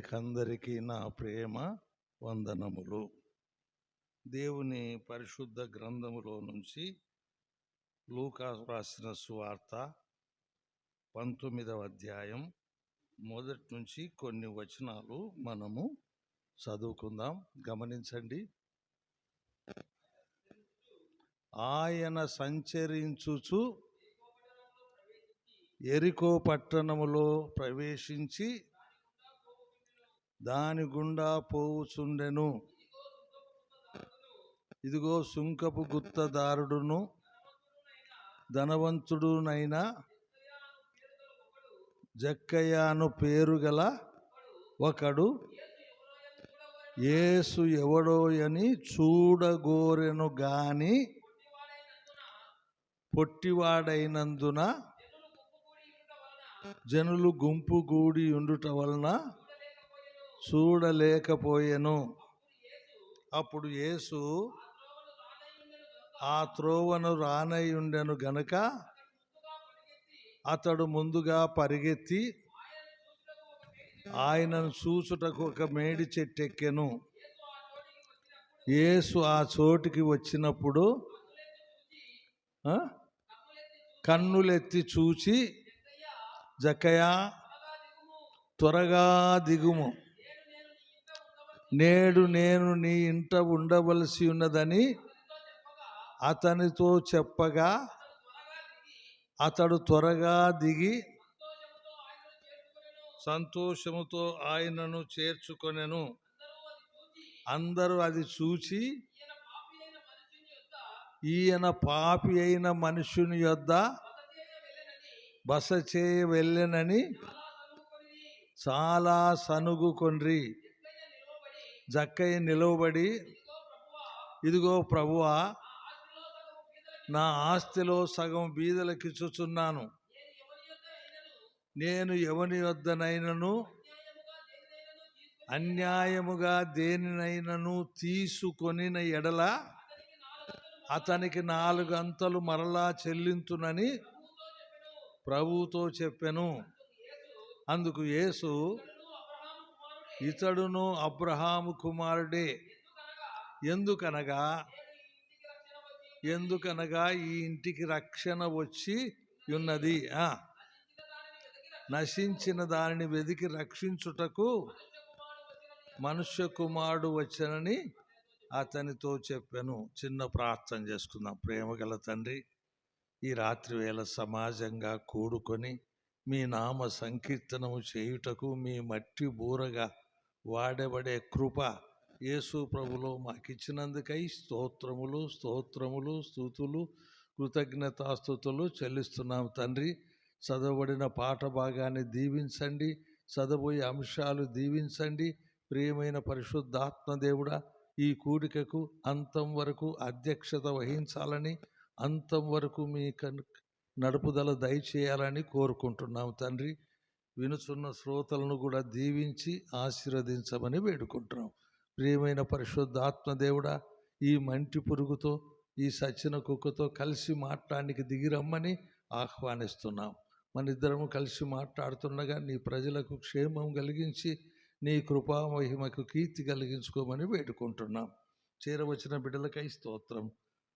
మీకందరికీ నా ప్రేమ వందనములు. దేవుని పరిశుద్ధ గ్రంథములో నుంచి లూకా రాసిన సువార్త 19వ అధ్యాయం మొదటి నుంచి కొన్ని వచనాలు మనము చదువుకుందాం. గమనించండి. ఆయన సంచరించుచు యెరికో పట్టణములో ప్రవేశించి దాని గుండా పోవుచుండెను. ఇదిగో సుంకపు గుత్తదారుడును ధనవంతుడునైన జక్కయ్యను పేరు గల ఒకడు యేసు ఎవడో అని చూడగోరెను గాని పొట్టివాడైనందున జనులు గుంపు గూడి ఉండుట వలన చూడలేకపోయెను. అప్పుడు యేసు ఆ త్రోవను రానయ్యుండెను గనుక అతడు ముందుగా పరిగెత్తి ఆయనను చూచుటకు ఒక మేడి చెట్టెక్కెను. యేసు ఆ చోటికి వచ్చినప్పుడు కన్నులెత్తి చూచి, జక్కయ్య, త్వరగా దిగుము, నేడు నేను నీ ఇంట ఉండవలసి ఉన్నదని అతనితో చెప్పగా అతడు త్వరగా దిగి సంతోషముతో ఆయనను చేర్చుకొనెను. అందరూ అది చూచి ఈయన పాపి అయిన మనుషుని యొద్ద బస చేయ వెళ్ళెనని చాలా సనుగుకొండ్రి. జక్కయ్య నిలవబడి, ఇదిగో ప్రభువా, నా ఆస్తిలో సగం బీదలకిచ్చుచున్నాను. నేను ఎవని యొద్దనైనను అన్యాయముగా దేనినైనను తీసుకొనిన ఎడల అతనికి 4 అంతలు మరలా చెల్లింతునని ప్రభువుతో చెప్పెను. అందుకు యేసు, ఇతడును అబ్రహాము కుమారుడే, ఎందుకనగా ఈ ఇంటికి రక్షణ వచ్చి ఉన్నది. నశించిన దానిని వెదికి రక్షించుటకు మనుష్య కుమారుడు వచ్చనని అతనితో చెప్పాను. చిన్న ప్రార్థన చేసుకుందాం. ప్రేమగల తండ్రి, ఈ రాత్రి వేళ సమాజంగా కూడుకొని మీ నామ సంకీర్తనము చేయుటకు మీ మట్టి బూరగా వాడబడే కృప యేసు ప్రభులో మాకిచ్చినందుకై స్తోత్రములు స్తుతులు కృతజ్ఞతాస్తుతులు చెల్లిస్తున్నాం తండ్రి. చదవబడిన పాఠ భాగాన్ని దీవించండి, చదవబోయే అంశాలు దీవించండి. ప్రియమైన పరిశుద్ధాత్మ దేవుడా, ఈ కూడికకు అంతం వరకు అధ్యక్షత వహించాలని, అంతం వరకు మీ నడుపుదల దయచేయాలని కోరుకుంటున్నాం తండ్రి. వినుచున్న శ్రోతలను కూడా దీవించి ఆశీర్వదించమని వేడుకుంటున్నాం. ప్రియమైన పరిశుద్ధాత్మ దేవుడా, ఈ మంటి పురుగుతో, ఈ సచ్చిన కుక్కతో కలిసి మాట్లాడానికి దిగిరమ్మని ఆహ్వానిస్తున్నాం. మన ఇద్దరము కలిసి మాట్లాడుతుండగా నీ ప్రజలకు క్షేమం కలిగించి నీ కృపా మహిమకు కీర్తి కలిగించుకోమని వేడుకుంటున్నాం. చేరవచ్చిన బిడ్డలకై స్తోత్రం.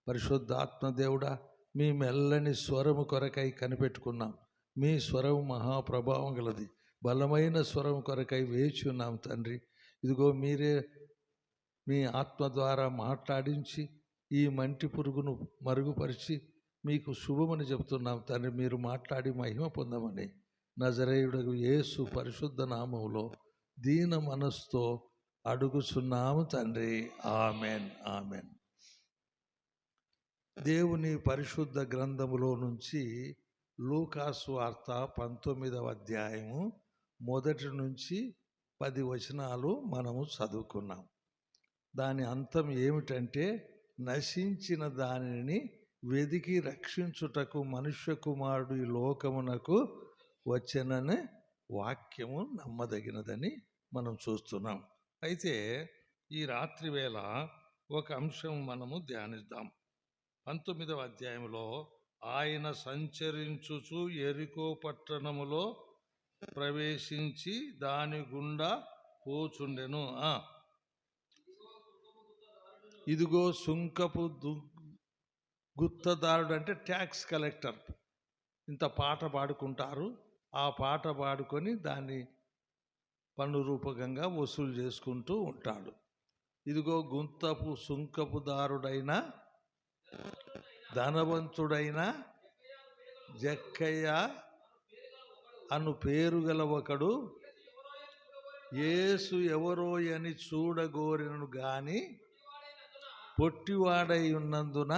పరిశుద్ధాత్మ దేవుడా, మీ మెల్లని స్వరము కొరకై కనిపెట్టుకున్నాం. మీ స్వరం మహాప్రభావం గలది, బలమైన స్వరం కొరకై వేచి ఉన్నాం తండ్రి. ఇదిగో మీరే మీ ఆత్మ ద్వారా మాట్లాడించి ఈ మంటి పురుగును మరుగుపరిచి మీకు శుభమని చెప్తున్నాం తండ్రి. మీరు మాట్లాడి మహిమ పొందమని నజరేయుడగు యేసు పరిశుద్ధ నామములో దీన మనస్సుతో అడుగుచున్నాము తండ్రి. Amen, amen. దేవుని పరిశుద్ధ గ్రంథములో నుంచి లూకా సువార్త 19వ అధ్యాయము మొదటి నుంచి 10 వచనాలు మనము చదువుకున్నాం. దాని అంతం ఏమిటంటే, నశించిన దానిని వెదికి రక్షించుటకు మనుష్య కుమారుడు ఈ లోకమునకు వచ్చెననే వాక్యము నమ్మదగినదని మనం చూస్తున్నాం. అయితే ఈ రాత్రి వేళ ఒక అంశం మనము ధ్యానిద్దాం. 19వ అధ్యాయంలో ఆయన సంచరించుచు యెరికో పట్టణములో ప్రవేశించి దాని గుండా కూర్చుండెను. ఇదిగో సుంకపు గుత్తదారుడు అంటే ట్యాక్స్ కలెక్టర్. ఇంత పాట పాడుకుంటారు. ఆ పాట పాడుకొని దాన్ని పన్ను రూపకంగా వసూలు చేసుకుంటూ ఉంటాడు. ఇదిగో సుంకపు దారుడైన ధనవంతుడైన జక్కయ్య అను పేరు గల ఒకడు యేసు ఎవరో అని చూడగోరెను గాని పొట్టివాడై ఉన్నందున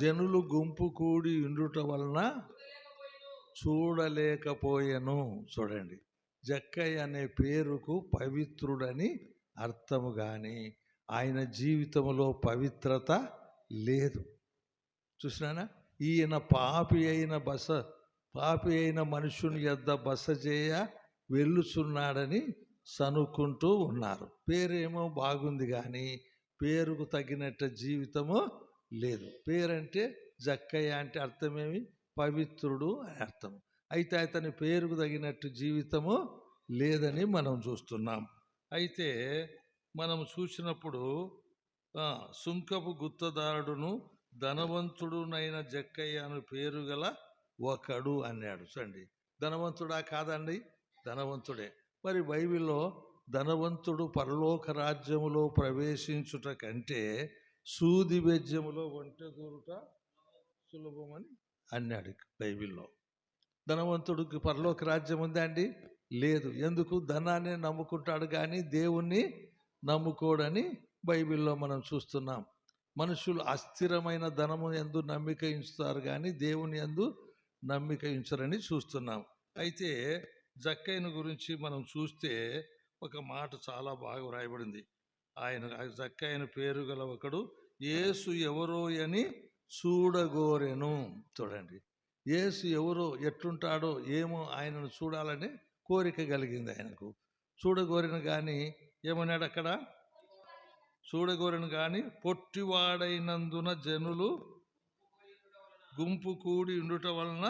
జనులు గుంపు కూడి ఉండుట వలన చూడలేకపోయెను. చూడండి, జక్కయ్య అనే పేరుకు పవిత్రుడని అర్థము కానీ ఆయన జీవితంలో పవిత్రత లేదు. చూసినానా? ఈయన పాపి అయిన మనుషుని యొద్ద బస చేయ వెళ్ళుచున్నాడని సనుక్కుంటూ ఉన్నారు. పేరేమో బాగుంది కానీ పేరుకు తగినట్టు జీవితము లేదు. పేరంటే జక్కయ్య అంటే అర్థమేమి? పవిత్రుడు అని అర్థం. అయితే అతని పేరుకు తగినట్టు జీవితము లేదని మనం చూస్తున్నాం. అయితే మనం చూసినప్పుడు సుంకపు గుత్తదారుడును ధనవంతుడునైన జక్కయ్య అను పేరు గల ఒకడు అన్నాడు. చూడండి, ధనవంతుడా కాదండి? ధనవంతుడే. మరి బైబిల్లో ధనవంతుడు పరలోక రాజ్యములో ప్రవేశించుట కంటే సూది బెజ్యములో ఒంటె దూరుట సులభమని అన్నాడు బైబిల్లో. ధనవంతుడికి పరలోక రాజ్యం ఉందా అండి? లేదు. ఎందుకు? ధనాన్ని నమ్ముకుంటాడు కానీ దేవుణ్ణి నమ్ముకోడని బైబిల్లో మనం చూస్తున్నాం. మనుషులు అస్థిరమైన ధనము యందు నమ్మిక ఉంచుతారు కానీ దేవుని యందు నమ్మిక ఉంచరని చూస్తున్నాం. అయితే జక్కయ్యను గురించి మనం చూస్తే ఒక మాట చాలా బాగా వ్రాయబడింది. జక్కయ్యను పేరు గల ఒకడు యేసు ఎవరో అని చూడగోరెను. చూడండి, యేసు ఎవరో, ఎట్లుంటాడో ఏమో ఆయనను చూడాలని కోరిక కలిగింది ఆయనకు. చూడగోరిన కానీ ఏమన్నాడు అక్కడ? చూడగోరిన కానీ పొట్టివాడైనందున జనులు గుంపు కూడి ఉండుట వలన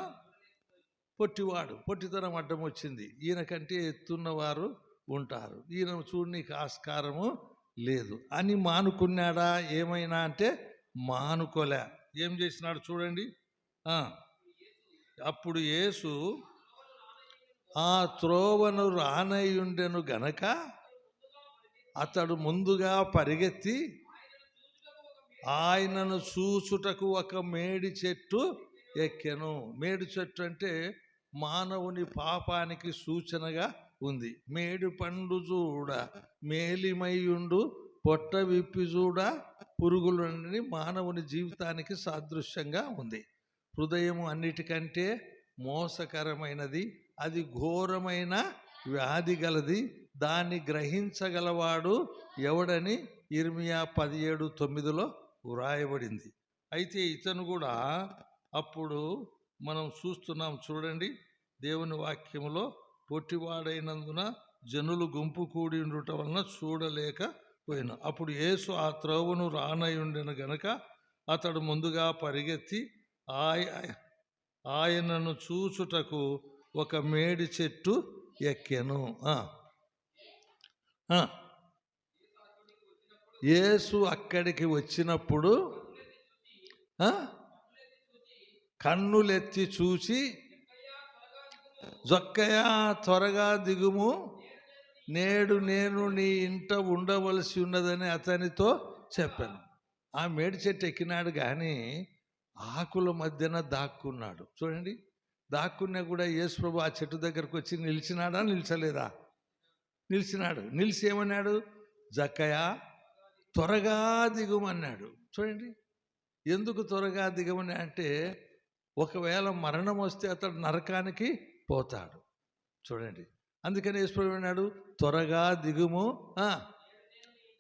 పొట్టితనం అడ్డం వచ్చింది. ఈయన కంటే ఎత్తున్నవారు ఉంటారు, ఈయన చూడనీకి ఆస్కారము లేదు అని మానుకున్నాడా? ఏమైనా అంటే మానుకోలే. ఏం చేసినాడు చూడండి. అప్పుడు యేసు ఆ త్రోవను రానయ్యుండెను గనక అతడు ముందుగా పరిగెత్తి ఆయనను చూచుటకు ఒక మేడి చెట్టు ఎక్కెను. మేడి చెట్టు అంటే మానవుని పాపానికి సూచనగా ఉంది. మేడి పండు చూడ మేలిమయ్యుండు, పొట్ట విప్పి చూడ పురుగులని మానవుని జీవితానికి సాదృశ్యంగా ఉంది. హృదయము అన్నిటికంటే మోసకరమైనది, అది ఘోరమైన వ్యాధి గలది, దాన్ని గ్రహించగలవాడు ఎవడని ఇర్మియా 17:9 వ్రాయబడింది. అయితే ఇతను కూడా అప్పుడు మనం చూస్తున్నాం. చూడండి, దేవుని వాక్యములో పొట్టివాడైనందున జనులు గుంపు కూడి ఉండటం వలన చూడలేకపోయిన. అప్పుడు యేసు ఆ త్రోవను రానయ్యుండెను గనక అతడు ముందుగా పరిగెత్తి ఆయనను చూచుటకు ఒక మేడి చెట్టు ఎక్కెను. యేసు అక్కడికి వచ్చినప్పుడు కన్నులెత్తి చూచి, జక్కయ్య త్వరగా దిగుము, నేడు నేను నీ ఇంట ఉండవలసి ఉన్నదని అతనితో చెప్పాను. ఆ మేడి చెట్టు ఎక్కినాడు కానీ ఆకుల మధ్యన దాక్కున్నాడు. చూడండి, దాక్కున్నా కూడా యేసు ప్రభు ఆ చెట్టు దగ్గరకు వచ్చి నిలిచినాడా? నిలిచలేదా? నిలిచినాడు. నిలిచి ఏమన్నాడు? జక్కయ్య త్వరగా దిగుమన్నాడు. చూడండి, ఎందుకు త్వరగా దిగమని అంటే ఒకవేళ మరణం వస్తే అతడు నరకానికి పోతాడు. చూడండి, అందుకని యేసు ప్రభు అన్నాడు, త్వరగా దిగుము,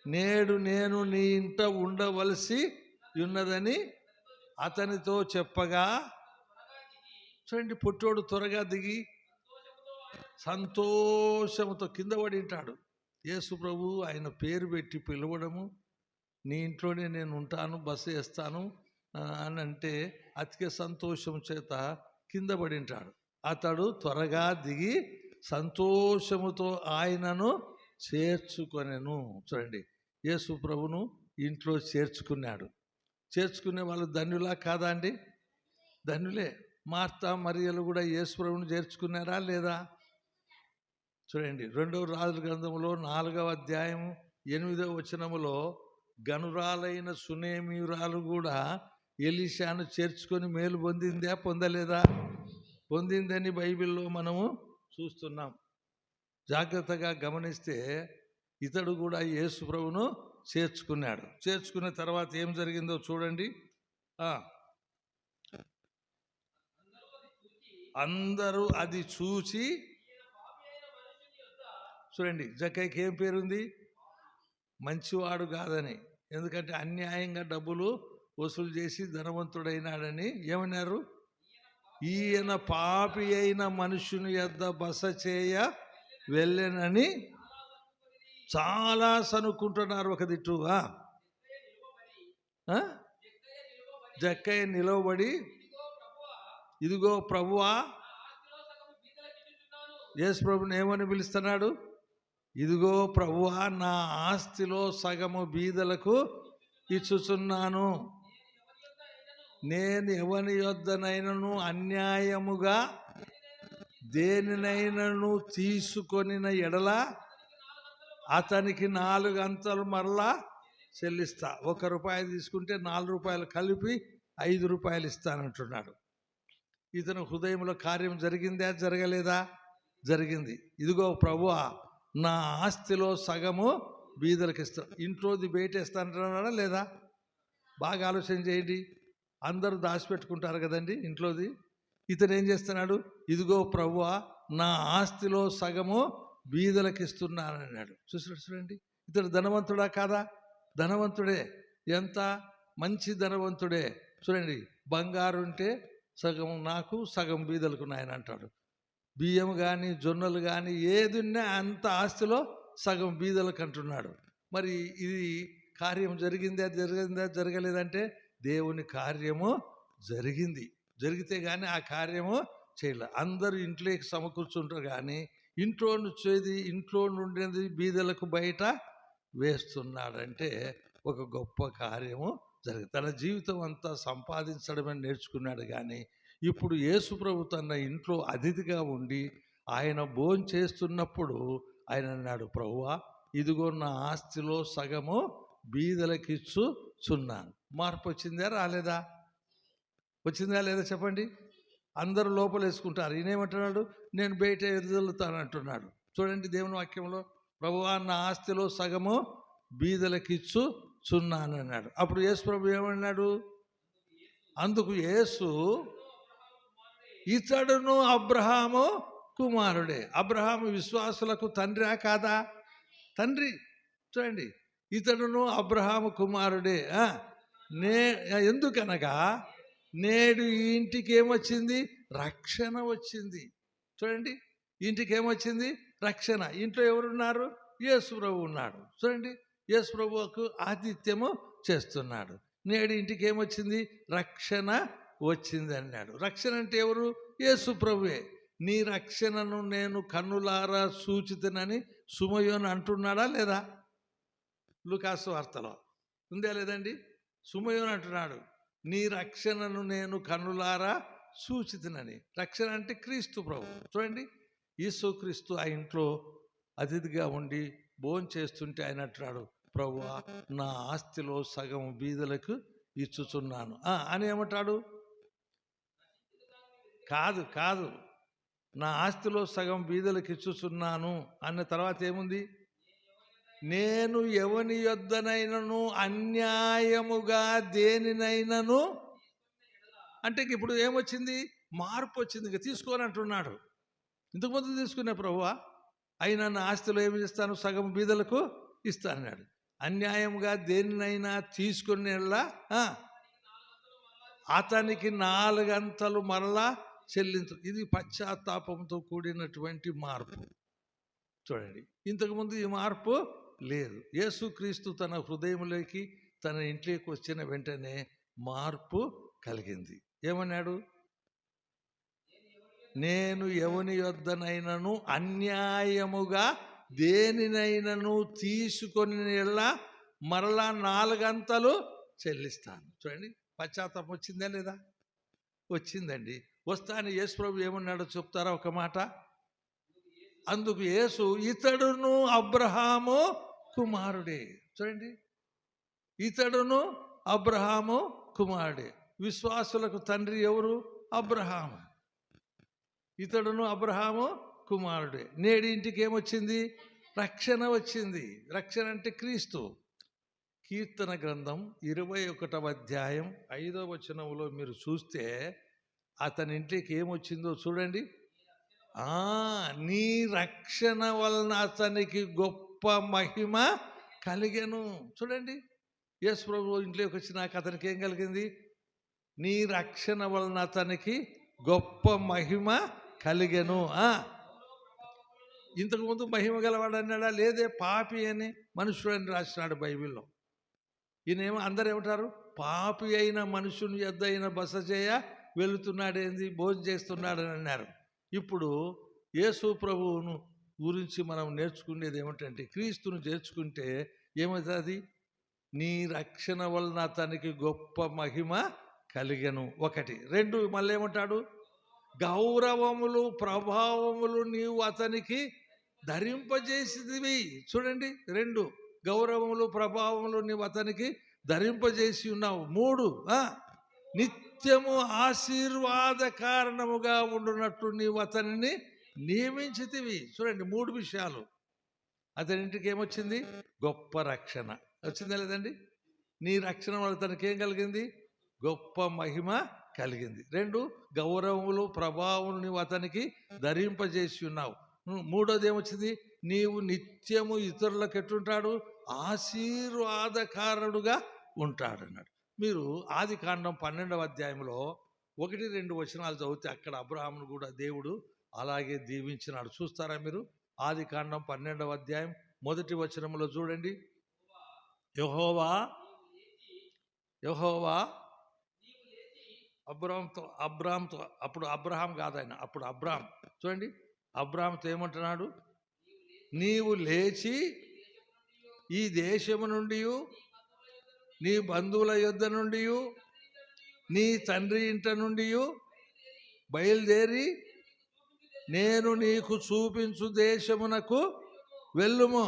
నేడు నేను నీ ఇంట ఉండవలసి ఉన్నదని అతనితో చెప్పగా. చూడండి, పుట్టోడు త్వరగా దిగి సంతోషంతో కింద పడి ఉంటాడు. యేసు ప్రభు ఆయన పేరు పెట్టి పిలవడము, నీ ఇంట్లోనే నేను ఉంటాను, బస చేస్తాను అని అంటే అతికే సంతోషం చేత కింద పడి ఉంటాడు. అతడు త్వరగా దిగి సంతోషముతో ఆయనను చేర్చుకొనెను. చూడండి, యేసు ప్రభును ఇంట్లో చేర్చుకున్నాడు. చేర్చుకునే వాళ్ళు ధన్యులా కాదా అండి? ధన్యులే. మార్తా మరియలు కూడా యేసు ప్రభువును చేర్చుకున్నారా లేదా? చూడండి, 2వ రాజుల గ్రంథంలో 4వ అధ్యాయం 8వ వచనములో గనురాలైన సునేమియురాలు కూడా ఎలీషాను చేర్చుకొని మేలు పొందిందా, పొందలేదా? పొందిందని బైబిల్లో మనము చూస్తున్నాం. జాగ్రత్తగా గమనిస్తే ఇతడు కూడా యేసు ప్రభువును చేర్చుకున్నాడు. చేర్చుకున్న తర్వాత ఏం జరిగిందో చూడండి. అందరూ అది చూచి, చూడండి, జక్కయ్యకి ఏం పేరుంది? మంచివాడు కాదని. ఎందుకంటే అన్యాయంగా డబ్బులు వసూలు చేసి ధనవంతుడైనాడని ఏమన్నారు? ఈయన పాపి అయిన మనుషుని యొద్ద బస చేయ వెళ్ళనని చాలా సనుక్కుంటున్నారు. ఒక దిట్టు జక్కయ్య నిలవబడి, ఇదిగో ప్రభువా, యేసు ప్రభుని ఏమని పిలుస్తున్నాడు? ఇదిగో ప్రభువా, నా ఆస్తిలో సగము బీదలకు ఇచ్చుచున్నాను. నేను ఎవని యొద్దనైనను అన్యాయముగా దేనినైనను తీసుకొనిన ఎడల అతనికి 4 అంతలు మరలా చెల్లిస్తా. ₹1 తీసుకుంటే 4 రూపాయలు కలిపి 5 రూపాయలు ఇస్తానంటున్నాడు. ఇతను హృదయంలో కార్యం జరిగిందా, జరగలేదా? జరిగింది. ఇదిగో ప్రభువా, నా ఆస్తిలో సగము బీదలకు ఇస్తా. ఇంట్లోది బయటేస్తానంటున్నాడా లేదా? బాగా ఆలోచన చేయండి. అందరూ దాచిపెట్టుకుంటారు కదండి ఇంట్లోది. ఇతను ఏం చేస్తున్నాడు? ఇదిగో ప్రభువా, నా ఆస్తిలో సగము బీదలకు ఇస్తున్నానన్నాడు. చూడండి, ఇతడు ధనవంతుడా కాదా? ధనవంతుడే. ఎంత మంచి ధనవంతుడే. చూడండి, బంగారు ఉంటే సగం నాకు, సగం బీదలకు నాయన అంటాడు. బియ్యం కానీ, జొన్నలు కానీ ఏది ఉన్నా అంత ఆస్తిలో సగం బీదలకు అంటున్నాడు. మరి ఇది కార్యం జరిగిందా, జరగలేదంటే దేవుని కార్యము జరిగింది. జరిగితే కానీ ఆ కార్యము చేయలే. అందరూ ఇంట్లోకి సమకూర్చుంటారు కానీ ఇంట్లో నుండేది బీదలకు బయట వేస్తున్నాడంటే ఒక గొప్ప కార్యము జరిగింది. తన జీవితం అంతా సంపాదించడమని నేర్చుకున్నాడు. కానీ ఇప్పుడు యేసు ప్రభు తన ఇంట్లో అతిథిగా ఉండి ఆయన భోజనం చేస్తున్నప్పుడు ఆయన అన్నాడు, ప్రభువా, ఇదిగో నా ఆస్తిలో సగము బీదలకిచ్చుచున్నాను. మార్పు వచ్చిందా, రాలేదా? వచ్చిందా లేదా చెప్పండి. అందరూ లోపల వేసుకుంటారు. ఈయనేమంటున్నాడు? నేను బయట ఎదులుతాను అంటున్నాడు. చూడండి, దేవుని వాక్యంలో ప్రభువా, నా ఆస్తిలో సగము బీదలకిచ్చుచున్నాను అన్నాడు. అప్పుడు యేసు ప్రభు ఏమన్నాడు? అందుకు యేసు, ఇతడును అబ్రహాము కుమారుడే. అబ్రహాము విశ్వాసులకు తండ్రా కాదా? తండ్రి. చూడండి, ఇతడును అబ్రహాము కుమారుడే. ఎందుకనగా నేడు ఈ ఇంటికి ఏమొచ్చింది? రక్షణ వచ్చింది. చూడండి, ఇంటికి ఏమొచ్చింది? రక్షణ. ఇంట్లో ఎవరున్నారు? యేసు ప్రభు ఉన్నాడు. చూడండి, యేసు ప్రభువుకు ఆతిథ్యము చేస్తున్నాడు. నేడు ఇంటికి ఏమొచ్చింది? రక్షణ వచ్చింది అన్నాడు. రక్షణ అంటే ఎవరు? యేసు ప్రభువే. నీ రక్షణను నేను కన్నులారా సూచితనని సుమయోను అంటున్నాడా లేదా? లూకాసు వార్తలో ఉందా లేదండి? సుమయోను అంటున్నాడు, నీ రక్షణను నేను కన్నులారా సూచితనని. రక్షణ అంటే క్రీస్తు ప్రభు. చూడండి, యేసు క్రీస్తు ఆ ఇంట్లో అతిథిగా ఉండి భోజనం చేస్తుంటే ఆయన అంటున్నాడు, ప్రభువా, నా ఆస్తిలో సగం బీదలకు ఇచ్చుచున్నాను అని ఏమంటాడు? కాదు, నా ఆస్తిలో సగం బీదలకు ఇచ్చుచున్నాను అన్న తర్వాత ఏముంది? నేను ఎవని యొద్దనైనను అన్యాయముగా దేనినైనను అంటే ఇప్పుడు ఏమొచ్చింది? మార్పు వచ్చింది. ఇక తీసుకొని అంటున్నాడు. ఇంతకుముందు తీసుకునే ప్రభువా, అయినా నా ఆస్తిలో ఏమి ఇస్తాను? సగం బీదలకు ఇస్తానన్నాడు. అన్యాయంగా దేనినైనా తీసుకునేలా అతనికి 4 అంతలు మరలా చెల్లించు. ఇది పశ్చాత్తాపంతో కూడినటువంటి మార్పు. చూడండి, ఇంతకుముందు ఈ మార్పు లేదు. యేసుక్రీస్తు తన హృదయంలోకి, తన ఇంట్లోకి వచ్చిన వెంటనే మార్పు కలిగింది. ఏమన్నాడు? నేను ఎవని యొద్దనైనను అన్యాయముగా దేనినైనను తీసుకొని మరలా 4 అంతలు చెల్లిస్తాను. చూడండి, పశ్చాత్తాపం వచ్చిందా లేదా? వచ్చిందండి. వస్తాను యేసు ప్రభు ఏమన్నాడో చెప్తారా ఒక మాట? అందుకు యేసు, ఇతడును అబ్రహాము కుమారుడే. చూడండి, ఇతడును అబ్రహాము కుమారుడే. విశ్వాసులకు తండ్రి ఎవరు? అబ్రహాము. ఇతడును అబ్రహాము కుమారుడే. నేడి ఇంటికి ఏమొచ్చింది? రక్షణ వచ్చింది. రక్షణ అంటే క్రీస్తు. కీర్తన గ్రంథం 21వ అధ్యాయం 5వ వచనంలో మీరు చూస్తే అతని ఇంటికి ఏమొచ్చిందో చూడండి. నీ రక్షణ వలన అతనికి గొప్ప మహిమ కలిగెను. చూడండి, యేసు ప్రభు ఇంట్లోకి వచ్చినాక అతనికి ఏం కలిగింది? నీ రక్షణ వలన అతనికి గొప్ప మహిమ కలిగెను. ఇంతకుముందు మహిమ గలవాడు అన్నాడా? లేదే, పాపి అని మనుషుడు అని రాసినాడు బైబిల్లో. ఈయనేమో అందరు ఏమంటారు? పాపి అయిన మనుషుని యొద్ద అయిన బస చేయ వెళుతున్నాడేంది, భోజనం చేస్తున్నాడని అన్నారు. ఇప్పుడు యేసు ప్రభువును గురించి మనం నేర్చుకునేది ఏమిటంటే, క్రీస్తును చేర్చుకుంటే ఏమవుతుంది? నీ రక్షణ వలన అతనికి గొప్ప మహిమ కలిగెను. 1. 2 మళ్ళీ ఏమంటాడు? గౌరవములు ప్రభావములు నీవు అతనికి ధరింపజేసిదివి. చూడండి, 2 గౌరవములు ప్రభావములు నీవు అతనికి ధరింపజేసి ఉన్నావు. 3 నిత్యము ఆశీర్వాద కారణముగా ఉండునట్టు నీవు అతనిని నియమించితివి. చూడండి, 3 విషయాలు. అతనింటికి ఏమొచ్చింది? గొప్ప రక్షణ వచ్చిందా లేదండి? నీ రక్షణ వల్ల అతనికి ఏం కలిగింది? గొప్ప మహిమ కలిగింది. 2 గౌరవములు ప్రభావములు నీవు అతనికి ధరింపజేసి ఉన్నావు. 3వది ఏమొచ్చింది? నీవు నిత్యము ఇతరులకు ఎట్టుంటాడు? ఆశీర్వాదకారుడుగా ఉంటాడు అన్నాడు. మీరు ఆదికాండం 12వ అధ్యాయంలో 1-2 వచనాలు చదివితే అక్కడ అబ్రహామును కూడా దేవుడు అలాగే దీవించినాడు. చూస్తారా మీరు? ఆదికాండం 12వ అధ్యాయం 1వ వచనంలో చూడండి. యెహోవా అబ్రాహాంతో అప్పుడు అబ్రహాం కాదు ఆయన, అప్పుడు అబ్రాహాం. చూడండి, అబ్రాహాంతో ఏమంటున్నాడు? నీవు లేచి ఈ దేశము నుండి, నీ బంధువుల యొద్ద నుండి, నీ తండ్రి ఇంట నుండి బయలుదేరి నేను నీకు చూపించు దేశమునకు వెళ్ళుము.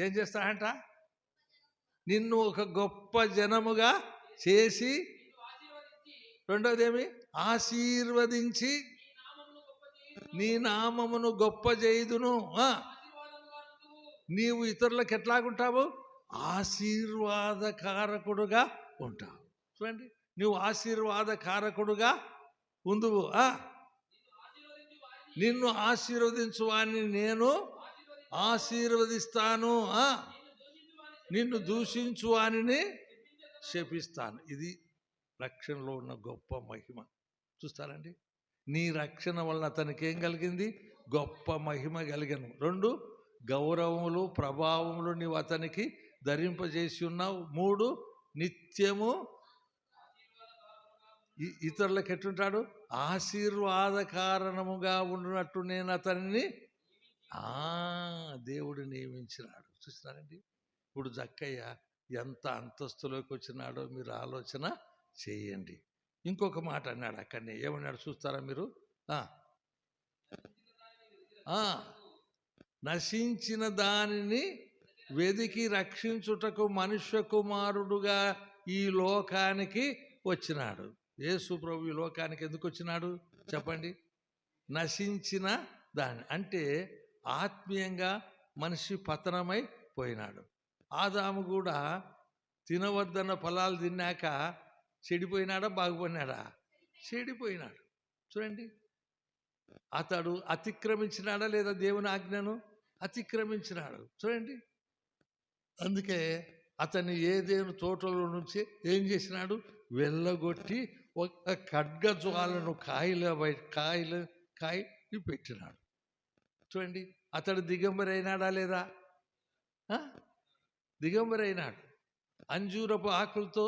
ఏం చేస్తాడంట? నిన్ను ఒక గొప్ప జనముగా చేసి, 2వదేమి? ఆశీర్వదించి నీ నామమును గొప్ప చేయుదును. నీవు ఇతరులకు ఎట్లాగుంటావు? ఆశీర్వాదకారకుడుగా ఉంటావు. చూడండి, నువ్వు ఆశీర్వాదకారకుడుగా ఉందువు. నిన్ను ఆశీర్వదించు వాడిని నేను ఆశీర్వదిస్తాను, నిన్ను దూషించు వానిని శపిస్తాను. ఇది రక్షణలో ఉన్న గొప్ప మహిమ. చూస్తారండి, నీ రక్షణ వలన అతనికి ఏం కలిగింది? గొప్ప మహిమ కలిగను. 2 గౌరవములు ప్రభావములు నీవు అతనికి ధరింపజేసి ఉన్నావు. 3 నిత్యము ఇతరులకు ఎట్టుంటాడు? ఆశీర్వాద కారణముగా ఉండునట్టు నేను అతన్ని దేవుడు నియమించినాడు. చూస్తున్నారండి, ఇప్పుడు జక్కయ్య ఎంత అంతస్తులోకి వచ్చినాడో మీరు ఆలోచన చేయండి. ఇంకొక మాట అన్నాడు అక్కడనే. ఏమన్నాడు చూస్తారా మీరు? నశించిన దానిని వెదికి రక్షించుటకు మనుష్య కుమారుడుగా ఈ లోకానికి వచ్చినాడు. యేసు ప్రభు ఈ లోకానికి ఎందుకు వచ్చినాడు చెప్పండి? నశించిన దాన్ని అంటే ఆత్మీయంగా మనిషి పతనమై పోయినాడు. ఆదాము కూడా తినవద్దన్న ఫలాలు తిన్నాక చెడిపోయినాడా బాగుపడినాడా? చెడిపోయినాడు. చూడండి, అతడు అతిక్రమించినాడా లేదా? దేవుని ఆజ్ఞను అతిక్రమించినాడు. చూడండి, అందుకే అతన్ని ఏదేను తోటలో నుంచి ఏం చేసినాడు? వెళ్ళగొట్టి ఒక ఖడ్గజ్వాలను కాయి పెట్టినాడు. చూడండి, అతడు దిగంబరైనాడా లేదా? దిగంబరైనాడు. అంజూరపు ఆకులతో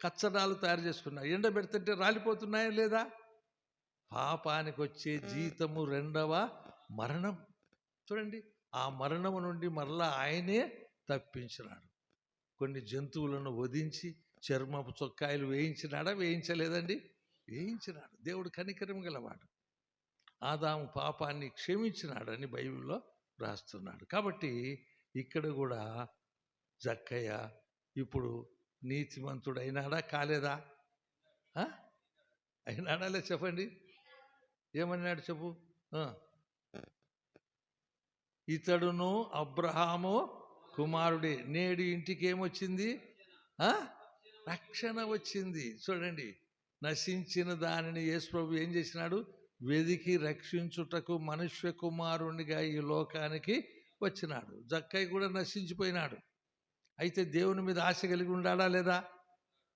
కచ్చడాలు తయారు చేసుకున్నాడు. ఎండబెడుతుంటే రాలిపోతున్నాయా లేదా? పాపానికి వచ్చే జీతము రెండవ మరణం. చూడండి, ఆ మరణము నుండి మరలా ఆయనే తప్పించినాడు. కొన్ని జంతువులను వధించి చర్మపు చొక్కాయలు వేయించినాడా? వేయించలేదండి, వేయించినాడు. దేవుడు కనికరం గలవాడు. ఆదాము పాపాన్ని క్షమించినాడని బైబిల్లో రాస్తున్నాడు. కాబట్టి ఇక్కడ కూడా జక్కయ్య ఇప్పుడు నీతిమంతుడైనాడా కాలేదా? అయినాడా లేదు చెప్పండి. ఏమన్నాడు చెప్పు. ఇతడును అబ్రహాము కుమారుడే. నేడు ఇంటికి ఏమొచ్చింది? రక్షణ వచ్చింది. చూడండి, నశించిన దానిని యేసు ప్రభు ఏం చేసినాడు? వెదికి రక్షించుటకు మనుష్య కుమారునిగా ఈ లోకానికి వచ్చినాడు. జక్కయ్య కూడా నశించిపోయినాడు. అయితే దేవుని మీద ఆశ కలిగి ఉండాడా లేదా?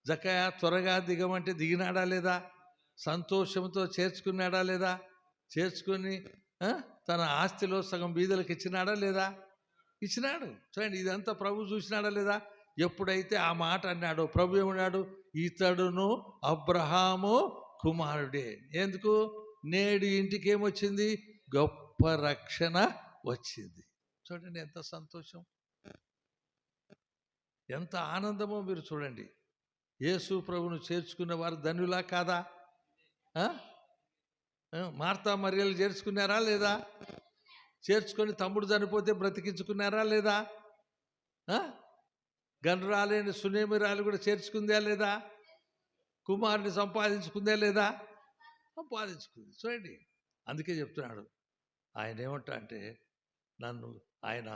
జక్కయ్య త్వరగా దిగమంటే దిగినాడా లేదా? సంతోషంతో చేర్చుకున్నాడా లేదా? చేర్చుకొని తన ఆస్తిలో సగం బీదలకు ఇచ్చినాడా లేదా? ఇచ్చినాడు. చూడండి, ఇదంతా ప్రభు చూసినాడా లేదా? ఎప్పుడైతే ఆ మాట అన్నాడో ప్రభు ఏమన్నాడు? ఇతడును అబ్రహాము కుమారుడే. ఎందుకు? నేడు ఇంటికి ఏమొచ్చింది? గొప్ప రక్షణ వచ్చింది. చూడండి ఎంత సంతోషం, ఎంత ఆనందమో మీరు చూడండి. యేసు ప్రభును చేర్చుకున్న వారు ధన్యులా కాదా? మార్తా మరియలు చేర్చుకున్నారా లేదా? చేర్చుకొని తమ్ముడు చనిపోతే బ్రతికించుకున్నారా లేదా? గనురాలేని సునేమిరాలు కూడా చేర్చుకుందా లేదా? కుమారుని సంపాదించుకుందా లేదా? సంపాదించుకుంది. చూడండి, అందుకే చెప్తున్నాడు ఆయన ఏమంటా అంటే, నన్ను ఆయన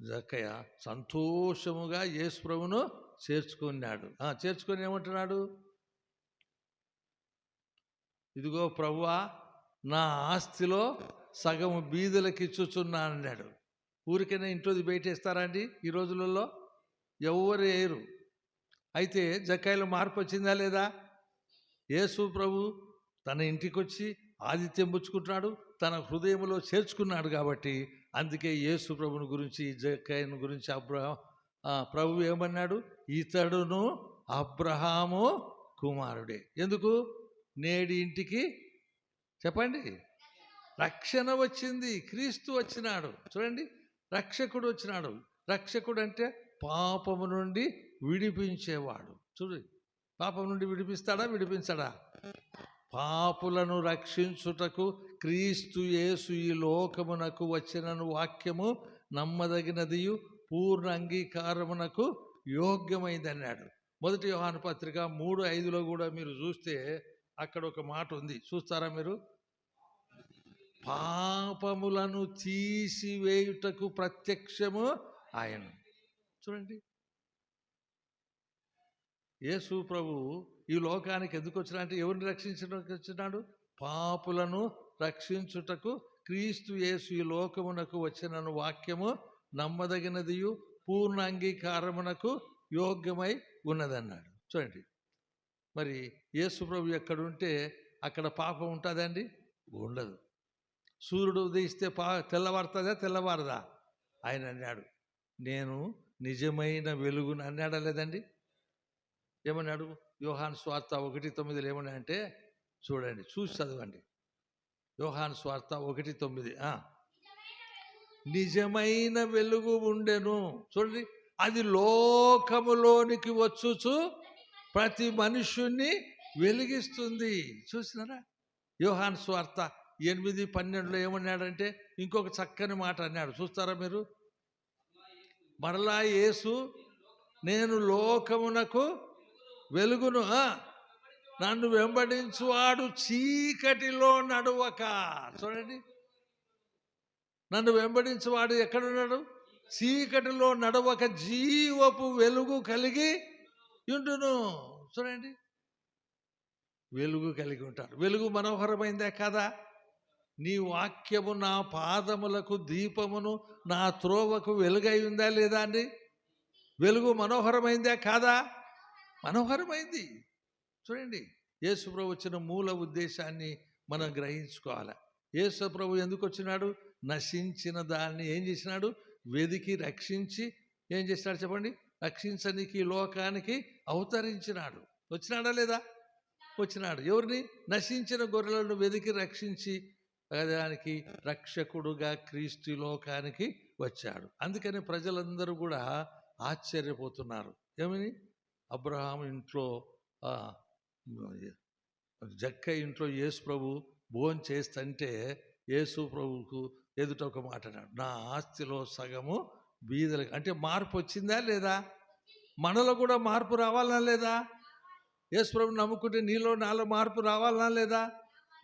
జక్కయ్య సంతోషముగా యేసు ప్రభును చేర్చుకున్నాడు. చేర్చుకొని ఏమంటున్నాడు? ఇదిగో ప్రభువా, నా ఆస్తిలో సగము బీదలకు ఇచ్చుచున్నానన్నాడు. ఊరికైనా ఇంట్లోది బయటేస్తారా అండి ఈ రోజులలో? ఎవరు వేయరు. అయితే జక్కయ్యలో మార్పు వచ్చిందా లేదా? యేసు ప్రభు తన ఇంటికి వచ్చి ఆతిథ్యం పుచ్చుకుంటున్నాడు, తన హృదయంలో చేర్చుకున్నాడు. కాబట్టి అందుకే యేసు ప్రభుని గురించి, జక్కయ్యను గురించి ప్రభు ఏమన్నాడు? ఇతడును అబ్రహాము కుమారుడే. ఎందుకు? నేడి ఇంటికి చెప్పండి రక్షణ వచ్చింది. క్రీస్తు వచ్చినాడు. చూడండి, రక్షకుడు వచ్చినాడు. రక్షకుడు అంటే పాపము నుండి విడిపించేవాడు. చూడండి, పాపం నుండి విడిపిస్తాడా? విడిపించడా? పాపులను రక్షించుటకు క్రీస్తు యేసు ఈ లోకమునకు వచ్చినను వాక్యము నమ్మదగినదియు పూర్ణ అంగీకారమునకు యోగ్యమైంది అన్నాడు. 1 యోహాను పత్రిక 3:5 కూడా మీరు చూస్తే అక్కడ ఒక మాట ఉంది, చూస్తారా మీరు? పాపములను తీసివేయుటకు ప్రత్యక్షము ఆయన. చూడండి, యేసు ప్రభు ఈ లోకానికి ఎందుకు వచ్చినా అంటే ఎవరిని రక్షించడానికి వచ్చినాడు? పాపులను రక్షించుటకు క్రీస్తు యేసు ఈ లోకమునకు వచ్చినను వాక్యము నమ్మదగినదియు పూర్ణ అంగీకారమునకు యోగ్యమై ఉన్నదన్నాడు. చూడండి, మరి యేసు ప్రభు ఎక్కడుంటే అక్కడ పాపం ఉంటుందండి? ఉండదు. సూర్యుడు ఉదయిస్తే తెల్లవారుతుందా? తెల్లవారదా? ఆయన అన్నాడు, నేను నిజమైన వెలుగును అన్నాడా లేదండి? ఏమన్నాడు? యోహాను స్వార్త 1:9 ఏమన్నా అంటే, చూడండి, చూసి చదవండి. యోహాను స్వార్త 1:9 నిజమైన వెలుగు ఉండెను. చూడండి, అది లోకములోనికి వచ్చుచు ప్రతి మనుష్యుణ్ణి వెలిగిస్తుంది. చూసినారా? యోహాను స్వార్త 8:12 ఏమన్నాడంటే ఇంకొక చక్కని మాట అన్నాడు, చూస్తారా మీరు? మరలా యేసు, నేను లోకమునకు వెలుగును, నన్ను వెంబడించువాడు చీకటిలో నడువక. చూడండి, నన్ను వెంబడించువాడు ఎక్కడున్నాడు? చీకటిలో నడవక జీవపు వెలుగు కలిగి ఉండును. చూడండి, వెలుగు కలిగి ఉంటాడు. వెలుగు మనోహరమైందే కదా? నీ వాక్యము నా పాదములకు దీపమును, నా త్రోవకు వెలుగై ఉందా లేదా అండి? వెలుగు మనోహరమైందే కాదా? మనోహరమైంది. చూడండి, యేసు ప్రభు వచ్చిన మూల ఉద్దేశాన్ని మనం గ్రహించుకోవాలి. యేసు ప్రభు ఎందుకు వచ్చినాడు? నశించిన దాన్ని ఏం చేసినాడు? వెదికి రక్షించి ఏం చేసినాడు చెప్పండి? రక్షించడానికి లోకానికి అవతరించినాడు. వచ్చినాడా లేదా? వచ్చినాడు. ఎవరిని? నశించిన గొర్రెలను వెతికి రక్షించి దానికి రక్షకుడుగా క్రీస్తు లోకానికి వచ్చాడు. అందుకని ప్రజలందరూ కూడా ఆశ్చర్యపోతున్నారు. ఏమని? అబ్రహాం ఇంట్లో జక్కయ్య ఇంట్లో యేసు ప్రభు భోజనం చేస్తుంటే యేసు ప్రభువుకు ఎదుట ఒక మాట అన్నాడు, నా ఆస్తిలో సగము బీదలకు. అంటే మార్పు వచ్చిందా లేదా? మనలో కూడా మార్పు రావాలనా లేదా? యేసు ప్రభువుని నమ్ముకుంటే నీలో నాలో మార్పు రావాలనా లేదా?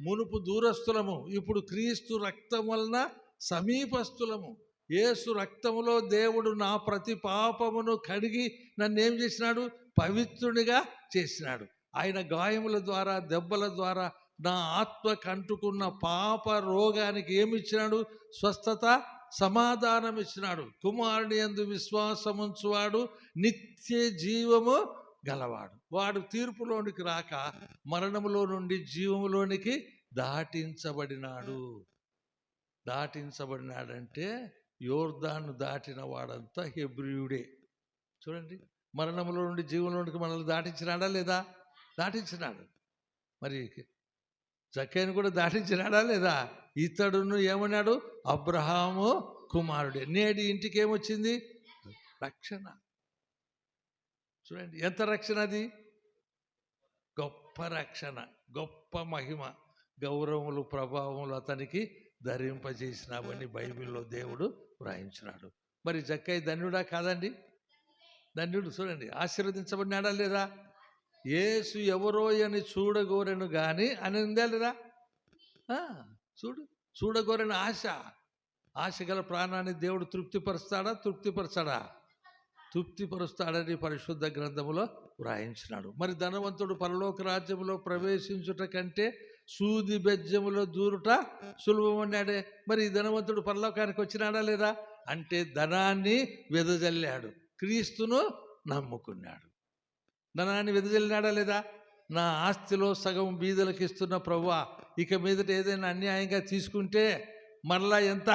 మునుపు దూరస్తులము, ఇప్పుడు క్రీస్తు రక్తం వలన సమీపస్తులము. యేసు రక్తములో దేవుడు నా ప్రతి పాపమును కడిగి నన్ను ఏం చేసినాడు? పవిత్రునిగా చేసినాడు. ఆయన గాయముల ద్వారా, దెబ్బల ద్వారా నా ఆత్మకు అంటుకున్న పాప రోగానికి ఏమిచ్చినాడు? స్వస్థత, సమాధానం ఇచ్చినాడు. కుమారుని యందు విశ్వాసముంచువాడు నిత్య జీవము గలవాడు. వాడు తీర్పులోనికి రాక మరణములో నుండి జీవములోనికి దాటించబడినాడు. దాటించబడినాడంటే యోర్దాను దాటిన వాడంతా హెబ్రీయుడే. చూడండి, మరణములో నుండి జీవంలోనికి మనల్ని దాటించినాడా లేదా? దాటించినాడు. మరి జక్కయ్యను కూడా దాటించినాడా లేదా? ఇతడును ఏమన్నాడు? అబ్రహాము కుమారుడే. నేడి ఇంటికి ఏమొచ్చింది? రక్షణ. చూడండి ఎంత రక్షణ అది! గొప్ప రక్షణ, గొప్ప మహిమ, గౌరవములు, ప్రభావములు అతనికి ధరింపజేసినావని బైబిల్లో దేవుడు వ్రాయించినాడు. మరి జక్కయ్య ధన్యుడా కాదండి? ధన్యుడు. చూడండి, ఆశీర్వదించబడినాడా లేదా? యేసు ఎవరో అని చూడగోరెను కానీ అని ఉందా లేదా? చూడగోరని ఆశ గల ప్రాణాన్ని దేవుడు తృప్తిపరుస్తాడా? తృప్తిపరుస్తాడని పరిశుద్ధ గ్రంథములో వ్రాయించినాడు. మరి ధనవంతుడు పరలోక రాజ్యములో ప్రవేశించుట కంటే సూది బెజ్జములో దూరుట సులభమన్నాడే. మరి ధనవంతుడు పరలోకానికి వచ్చినాడా లేదా? అంటే ధనాన్ని వెదజల్లాడు, క్రీస్తును నమ్ముకున్నాడు. ధనాన్ని వెదజల్లినాడా లేదా? నా ఆస్తిలో సగం బీదలకు ఇస్తున్న ప్రభువా, ఇక మీదట ఏదైనా అన్యాయంగా తీసుకుంటే మరలా ఎంత?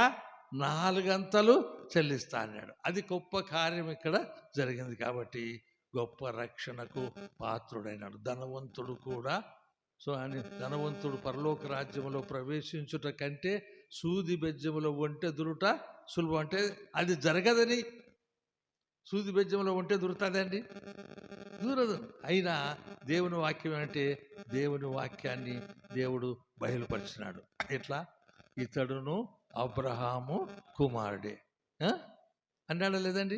4 అంతలు చెల్లిస్తా అన్నాడు. అది గొప్ప కార్యం ఇక్కడ జరిగింది. కాబట్టి గొప్ప రక్షణకు పాత్రుడైనాడు. ధనవంతుడు కూడా. సో అని ధనవంతుడు పరలోక రాజ్యములో ప్రవేశించుట కంటే సూది బెజ్జములో ఒంటె దురుట సులభం. అంటే అది జరగదని. సూది బెజ్జంలో ఉంటే దొరుకుతుందండి? దూరదు. అయినా దేవుని వాక్యం అంటే దేవుని వాక్యాన్ని దేవుడు బయలుపరిచినాడు. ఎట్లా? ఇతడును అబ్రహాము కుమారుడే అన్నాడా లేదండి?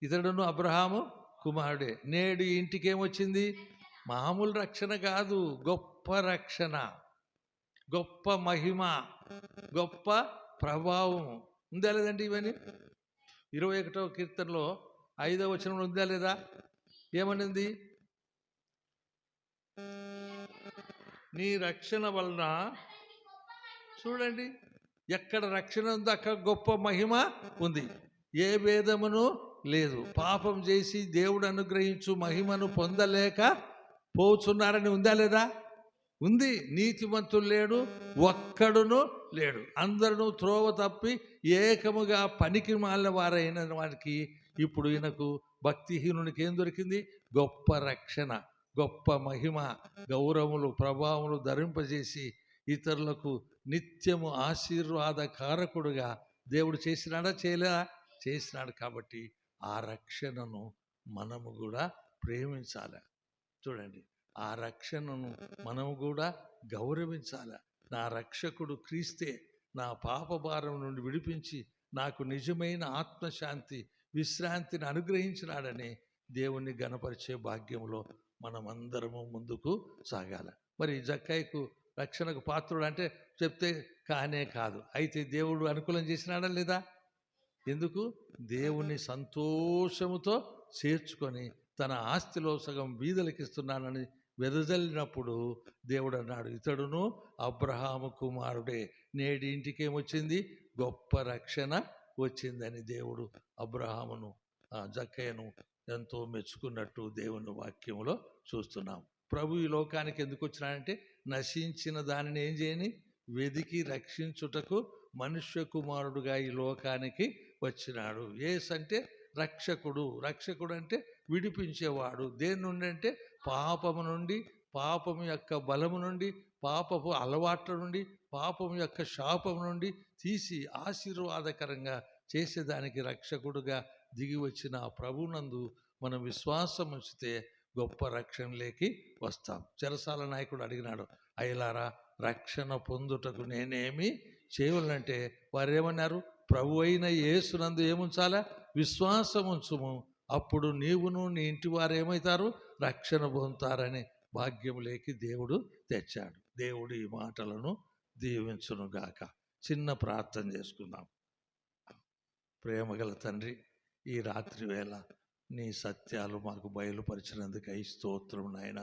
ఇతడును అబ్రహాము కుమారుడే. నేడు ఇంటికి ఏమొచ్చింది? మామూలు రక్షణ కాదు, గొప్ప రక్షణ, గొప్ప మహిమ, గొప్ప ప్రభావం. ఉందా లేదండి? ఇవన్నీ 21వ కీర్తనలో 5వ వచనంలో ఉందా లేదా? ఏమనింది? నీ రక్షణ వలన. చూడండి, ఎక్కడ రక్షణ ఉందో అక్కడ గొప్ప మహిమ ఉంది. ఏ భేదమును లేదు. పాపం చేసి దేవుడు అనుగ్రహించు మహిమను పొందలేక పోచున్నారని ఉందా లేదా? ఉంది. నీతిమంతులు లేడు, ఒక్కడును లేడు. అందరూ త్రోవ తప్పి ఏకముగా పనికి మాలిన వారైన వారికి ఇప్పుడు ఈయనకు భక్తిహీనునికి ఏం దొరికింది? గొప్ప రక్షణ, గొప్ప మహిమ, గౌరవములు, ప్రభావములు ధరింపజేసి ఇతరులకు నిత్యము ఆశీర్వాద కారకుడుగా దేవుడు చేసినాడా? చేయలేదా? చేసినాడు. కాబట్టి ఆ రక్షణను మనము కూడా ప్రేమించాలి. చూడండి, ఆ రక్షణను మనము కూడా గౌరవించాలి. నా రక్షకుడు క్రీస్తే నా పాపభారం నుండి విడిపించి నాకు నిజమైన ఆత్మశాంతి, విశ్రాంతిని అనుగ్రహించినాడని దేవుణ్ణి గణపరిచే భాగ్యంలో మనమందరము ముందుకు సాగాలి. మరి జక్కయ్యకు రక్షణకు పాత్రుడు అంటే చెప్తే కానే కాదు. అయితే దేవుడు అనుకూలం చేసినాడా లేదా? ఎందుకు? దేవుని సంతోషముతో చేర్చుకొని తన ఆస్తిలో సగం బీదలకు ఇస్తున్నానని వెదజల్లినప్పుడు దేవుడు అన్నాడు, ఇతడును అబ్రహాము కుమారుడే. నేడి ఇంటికి ఏమొచ్చింది? గొప్ప రక్షణ వచ్చిందని దేవుడు అబ్రహామును, జక్కయ్యను ఎంతో మెచ్చుకున్నట్టు దేవుని వాక్యంలో చూస్తున్నాం. ప్రభు ఈ లోకానికి ఎందుకు వచ్చినాడంటే నశించిన దానిని ఏం చేయని వెదికి రక్షించుటకు మనుష్య కుమారుడుగా ఈ లోకానికి వచ్చినాడు. యేసు అంటే రక్షకుడు. రక్షకుడు అంటే విడిపించేవాడు. దేని నుండి అంటే పాపము నుండి, పాపం యొక్క బలము నుండి, పాపపు అలవాట్ల నుండి, పాపం యొక్క శాపం నుండి తీసి ఆశీర్వాదకరంగా చేసేదానికి రక్షకుడుగా దిగి వచ్చిన ఆ ప్రభునందు మనం విశ్వాసం ఉంచితే గొప్ప రక్షణలోకి వస్తాం. చెరసాల నాయకుడు అడిగినాడు, అయ్యలారా రక్షణ పొందుటకు నేనేమి చేయాలంటే వారు ఏమన్నారు? ప్రభు అయిన యేసునందు ఏముంచాలా? విశ్వాసం ఉంచుము, అప్పుడు నీవును నీ ఇంటి వారు ఏమవుతారు? రక్షణ పొందుతారని భాగ్యములేకి దేవుడు తెచ్చాడు. దేవుడు ఈ మాటలను దీవించునుగాక. చిన్న ప్రార్థన చేసుకుందాం. ప్రేమగల తండ్రి, ఈ రాత్రి వేళ నీ సత్యాలు మాకు బయలుపరిచినందుకై స్తోత్రం నాయన.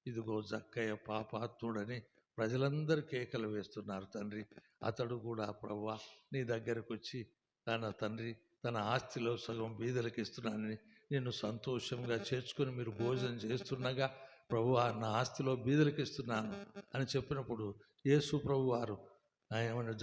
ఇదిగో జక్కయ్య పాపాత్ముడని ప్రజలందరూ కేకలు వేస్తున్నారు తండ్రి. అతడు కూడా ప్రభువా నీ దగ్గరకు వచ్చి తన ఆస్తిలో సగం బీదలకు ఇస్తున్నానని నేను సంతోషంగా చేర్చుకొని మీరు భోజనం చేస్తుండగా ప్రభువా నా ఆస్తిలో బీదలకు ఇస్తున్నాను అని చెప్పినప్పుడు యేసు ప్రభువారు ఏమన్నా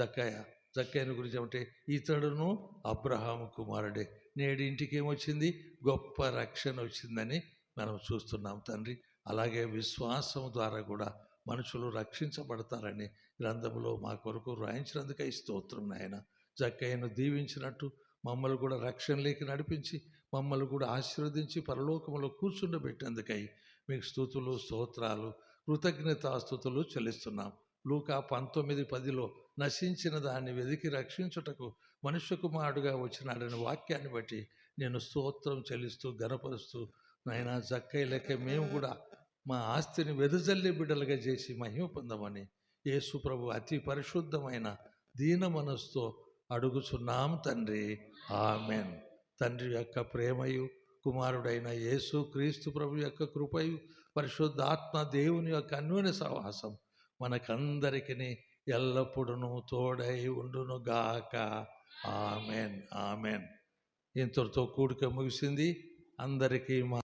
జక్కయ్యను గురించి ఏమంటే ఇతడును అబ్రహాము కుమారుడే, నేడు ఇంటికి ఏమొచ్చింది? గొప్ప రక్షణ వచ్చిందని మనం చూస్తున్నాం తండ్రి. అలాగే విశ్వాసం ద్వారా కూడా మనుషులు రక్షించబడతారని గ్రంథంలో మా కొరకు రాయించినందుకై స్తోత్రం నాయన. జక్కయ్యను దీవించినట్టు మమ్మల్ని కూడా రక్షణలోకి నడిపించి మమ్మల్ని కూడా ఆశీర్వదించి పరలోకములో కూర్చుండబెట్టేందుకై మీకు స్తుతులు, స్తోత్రాలు, కృతజ్ఞతాస్తుతులు చెల్లిస్తున్నాం. లూకా 19:10 నశించిన దాన్ని వెదికి రక్షించుటకు మనుష్య కుమారుడుగా వచ్చినాడని వాక్యాన్ని బట్టి నేను స్తోత్రం చెల్లిస్తూ గణపరుస్తూ నాయన జక్కయ్య లెక్క మేము కూడా మా ఆస్తిని వెదజల్లి బిడ్డలుగా చేసి మహిమ పొందమని యేసు ప్రభు అతి పరిశుద్ధమైన దీన మనస్సుతో అడుగుచున్నాం తండ్రి. ఆమెన్. తండ్రి యొక్క ప్రేమయు కుమారుడైన యేసు క్రీస్తు ప్రభు యొక్క కృపయు పరిశుద్ధాత్మ దేవుని యొక్క అన్యోన్య సహవాసం మనకందరికీ ఎల్లప్పుడూ తోడై ఉండునుగాక. ఆమెన్. ఆమెన్. ఇంతటితో కూడిక ముగిసింది. అందరికీ మా